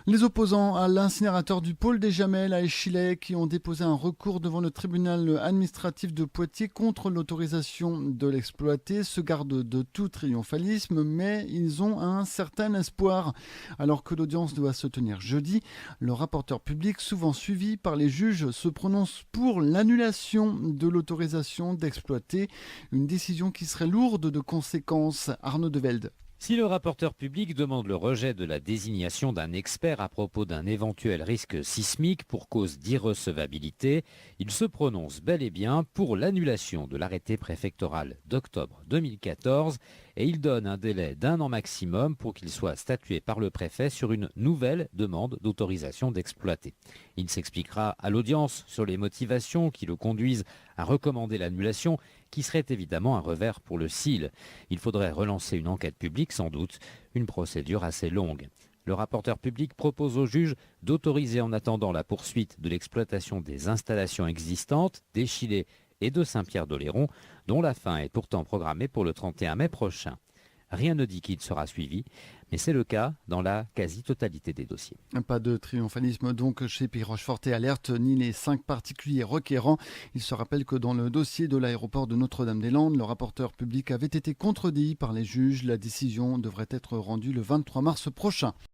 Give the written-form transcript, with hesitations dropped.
Les opposants à l'incinérateur du pôle des Jamelles à Échillais qui ont déposé un recours devant le tribunal administratif de Poitiers contre l'autorisation de l'exploiter se gardent de tout triomphalisme, mais ils ont un certain espoir. Alors que l'audience doit se tenir jeudi, le rapporteur public, souvent suivi par les juges, se prononce pour l'annulation de l'autorisation d'exploiter, une décision qui serait lourde de conséquences. Arnaud Develde. Si le rapporteur public demande le rejet de la désignation d'un expert à propos d'un éventuel risque sismique pour cause d'irrecevabilité, il se prononce bel et bien pour l'annulation de l'arrêté préfectoral d'octobre 2014 et il donne un délai d'1 an maximum pour qu'il soit statué par le préfet sur une nouvelle demande d'autorisation d'exploiter. Il s'expliquera à l'audience sur les motivations qui le conduisent à recommander l'annulation, qui serait évidemment un revers pour le CIL. Il faudrait relancer une enquête publique sans doute, une procédure assez longue. Le rapporteur public propose au juge d'autoriser en attendant la poursuite de l'exploitation des installations existantes d'Échillais et de Saint-Pierre-d'Oléron, dont la fin est pourtant programmée pour le 31 mai prochain. Rien ne dit qu'il sera suivi, mais c'est le cas dans la quasi-totalité des dossiers. Pas de triomphalisme donc chez Pays Rochefort et Alerte, ni les 5 particuliers requérants. Il se rappelle que dans le dossier de l'aéroport de Notre-Dame-des-Landes, le rapporteur public avait été contredit par les juges. La décision devrait être rendue le 23 mars prochain.